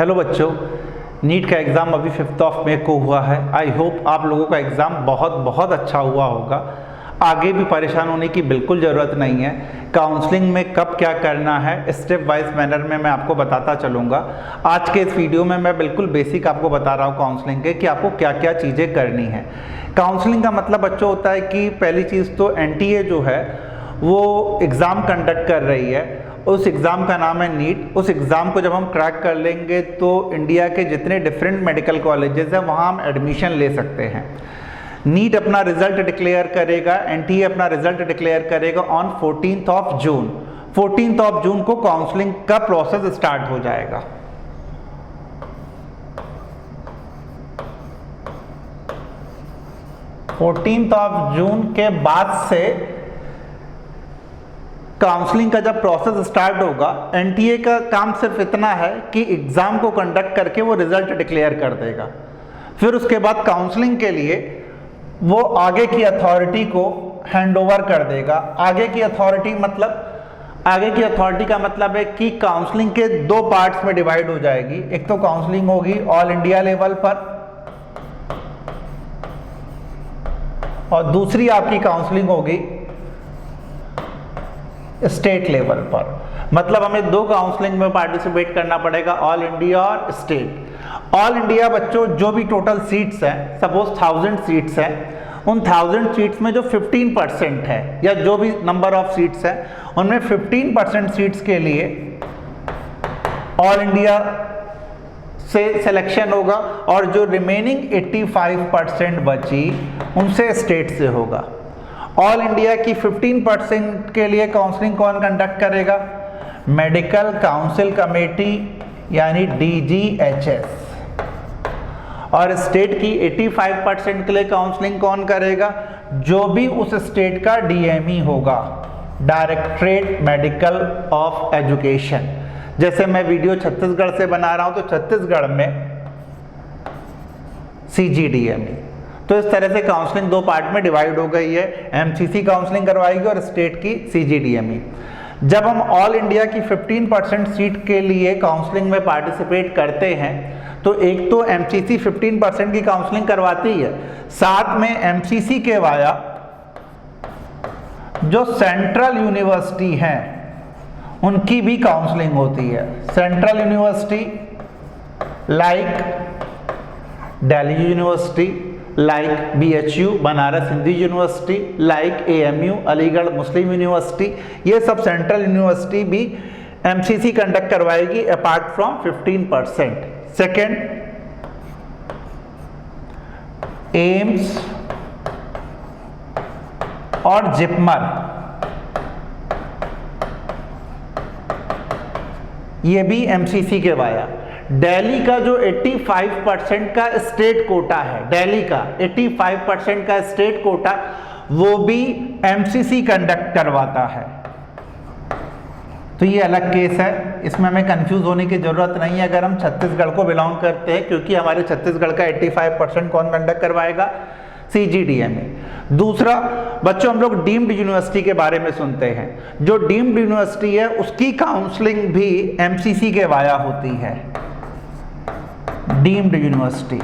Hello बच्चों, NEET का exam अभी 5 मई को हुआ है। आई होप आप लोगों का एग्ज़ाम बहुत अच्छा हुआ होगा। आगे भी परेशान होने की बिल्कुल ज़रूरत नहीं है। काउंसलिंग में कब क्या करना है स्टेप वाइज मैनर में मैं आपको बताता चलूँगा। आज के इस वीडियो में मैं बिल्कुल बेसिक आपको बता रहा हूँ काउंसलिंग के कि आपको क्या क्या चीज़ें करनी है। काउंसलिंग का मतलब बच्चों होता है कि पहली चीज़ तो एनटीए जो है वो एग्ज़ाम कंडक्ट कर रही है। उस एग्ज़ाम का नाम है नीट। उस एग्ज़ाम को जब हम क्रैक कर लेंगे तो इंडिया के जितने डिफरेंट मेडिकल कॉलेजेस हैं वहाँ हम एडमिशन ले सकते हैं। नीट अपना रिजल्ट डिक्लेयर करेगा, एनटीए अपना रिजल्ट डिक्लेयर करेगा ऑन 14 जून। 14 जून को काउंसलिंग का प्रोसेस स्टार्ट हो जाएगा। जून के बाद से काउंसलिंग का जब प्रोसेस स्टार्ट होगा, एनटीए का काम सिर्फ इतना है कि एग्ज़ाम को कंडक्ट करके वो रिज़ल्ट डिक्लेयर कर देगा। फिर उसके बाद काउंसलिंग के लिए वो आगे की अथॉरिटी को हैंडओवर कर देगा। आगे की अथॉरिटी का मतलब है कि काउंसलिंग के 2 पार्ट्स में डिवाइड हो जाएगी। एक तो काउंसलिंग होगी ऑल इंडिया लेवल पर और दूसरी आपकी काउंसलिंग होगी स्टेट लेवल पर। मतलब हमें 2 काउंसलिंग में पार्टिसिपेट करना पड़ेगा, ऑल इंडिया और स्टेट। ऑल इंडिया बच्चों जो भी टोटल सीट्स हैं, सपोज 1000 सीट्स हैं, उन 1000 सीट्स में जो 15% है या जो भी नंबर ऑफ सीट्स हैं उनमें 15% सीट्स के लिए ऑल इंडिया से सिलेक्शन होगा और जो रिमेनिंग 85% बची उनसे स्टेट से होगा। ऑल इंडिया की 15% के लिए काउंसलिंग कौन कंडक्ट करेगा? मेडिकल काउंसिल कमेटी यानी DGHS। और स्टेट की 85% के लिए काउंसलिंग कौन करेगा? जो भी उस स्टेट का DME होगा, डायरेक्टरेट मेडिकल ऑफ एजुकेशन। जैसे मैं वीडियो छत्तीसगढ़ से बना रहा हूं तो छत्तीसगढ़ में CGDME। तो इस तरह से काउंसलिंग 2 पार्ट में डिवाइड हो गई है। MCC काउंसलिंग करवाएगी और स्टेट की CGDME। जब हम ऑल इंडिया की 15% सीट के लिए काउंसलिंग में पार्टिसिपेट करते हैं तो एक तो MCC 15% की काउंसलिंग करवाती है, साथ में MCC के वाया जो सेंट्रल यूनिवर्सिटी हैं उनकी भी काउंसलिंग होती है। Central university like Delhi university, like BHU Banaras Hindu university, like AMU Aligarh Muslim university, ये सब सेंट्रल यूनिवर्सिटी भी MCC कंडक्ट करवाएगी अपार्ट फ्रॉम 15%। सेकेंड, एम्स और जिपमर ये भी MCC के वाया। दिल्ली का जो 85% का स्टेट कोटा है, दिल्ली का 85% का स्टेट कोटा वो भी MCC कंडक्ट करवाता है। तो ये अलग केस है, इसमें हमें कंफ्यूज होने की जरूरत नहीं है अगर हम छत्तीसगढ़ को बिलोंग करते हैं, क्योंकि हमारे छत्तीसगढ़ का 85% कौन कंडक्ट करवाएगा? CGDME। दूसरा बच्चों, हम लोग डीम्ड यूनिवर्सिटी के बारे में सुनते हैं। जो डीम्ड यूनिवर्सिटी है उसकी काउंसलिंग भी MCC के वाया होती है। डीम्ड यूनिवर्सिटी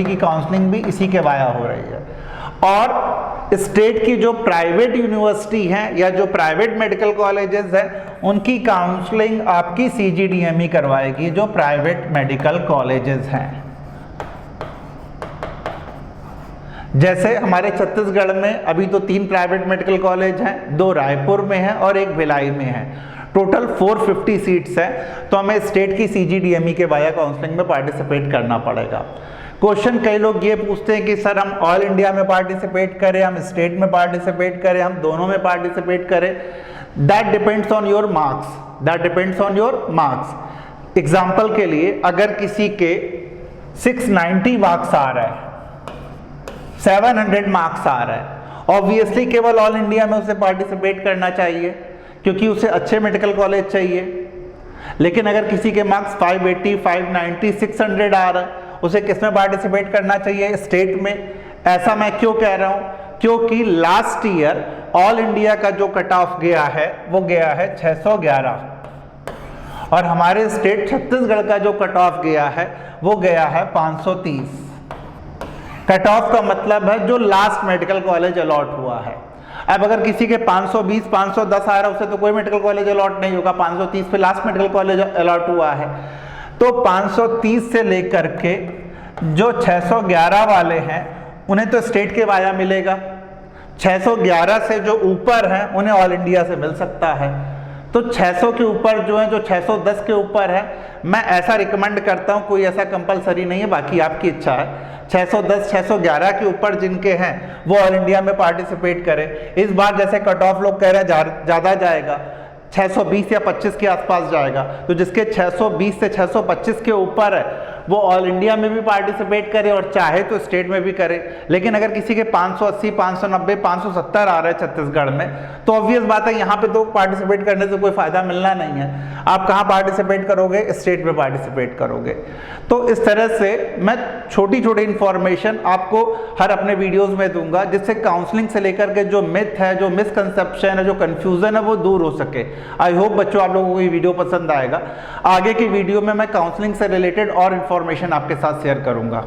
की काउंसलिंग भी इसी के वाया हो रही है। और स्टेट की जो प्राइवेट यूनिवर्सिटी हैं या जो प्राइवेट मेडिकल कॉलेजेस हैं उनकी काउंसलिंग आपकी CGDME करवाएगी, जो प्राइवेट मेडिकल कॉलेजेस हैं। जैसे हमारे छत्तीसगढ़ में अभी तो 3 प्राइवेट मेडिकल कॉलेज हैं, 2 रायपुर में हैं और 1 भिलाई में है। टोटल 450 सीट्स हैं, तो हमें स्टेट की CGDME के वाया काउंसलिंग में पार्टिसिपेट करना पड़ेगा। क्वेश्चन कई लोग ये पूछते हैं कि सर हम ऑल इंडिया में पार्टिसिपेट करें, हम स्टेट में पार्टिसिपेट करें, हम दोनों में पार्टिसिपेट करें। That depends on your marks. Example के लिए अगर किसी के 690 मार्क्स आ रहा है, 700 मार्क्स आ रहा है, ऑब्वियसली केवल ऑल इंडिया में उसे पार्टिसिपेट करना चाहिए क्योंकि उसे अच्छे मेडिकल कॉलेज चाहिए। लेकिन अगर किसी के मार्क्स 580, 590, 600 आ रहा है, उसे किस में पार्टिसिपेट करना चाहिए? स्टेट में। ऐसा मैं क्यों कह रहा हूँ? क्योंकि लास्ट ईयर ऑल इंडिया का जो कट ऑफ गया है वो गया है 611 और हमारे स्टेट छत्तीसगढ़ का जो कट ऑफ गया है वो गया है 530। कट ऑफ का मतलब है जो लास्ट मेडिकल कॉलेज अलॉट हुआ है। अब अगर किसी के 520 510 आ रहा है उसे तो कोई मेडिकल कॉलेज अलॉट नहीं होगा, 530 पे लास्ट मेडिकल कॉलेज अलॉट हुआ है। तो 530 से लेकर के जो 611 वाले हैं उन्हें तो स्टेट के वाया मिलेगा, 611 से जो ऊपर हैं उन्हें ऑल इंडिया से मिल सकता है। तो 600 के ऊपर जो है, जो 610 के ऊपर है, मैं ऐसा रिकमेंड करता हूं, कोई ऐसा कंपलसरी नहीं है, बाकी आपकी इच्छा है। 610 611 के ऊपर जिनके हैं वो ऑल इंडिया में पार्टिसिपेट करें। इस बार जैसे कट ऑफ लोग कह रहे हैं ज़्यादा जाएगा, 620 या 25 के आसपास जाएगा, तो जिसके 620 से 625 के ऊपर है वो ऑल इंडिया में भी पार्टिसिपेट करे और चाहे तो स्टेट में भी करे। लेकिन अगर किसी के 580 590 570 आ रहे हैं छत्तीसगढ़ में, तो ऑब्वियस बात है यहाँ पे तो पार्टिसिपेट करने से कोई फायदा मिलना नहीं है। आप कहाँ पार्टिसिपेट करोगे? स्टेट में पार्टिसिपेट करोगे। तो इस तरह से मैं छोटी छोटी इंफॉर्मेशन आपको हर अपने वीडियोज में दूंगा, जिससे काउंसलिंग से लेकर के जो मिथ है, जो मिसकंसेप्शन है, जो कंफ्यूजन है वो दूर हो सके। आई होप बच्चों आप लोगों को ये वीडियो पसंद आएगा। आगे की वीडियो में मैं काउंसलिंग से रिलेटेड और इंफॉर्मेशन आपके साथ शेयर करूंगा।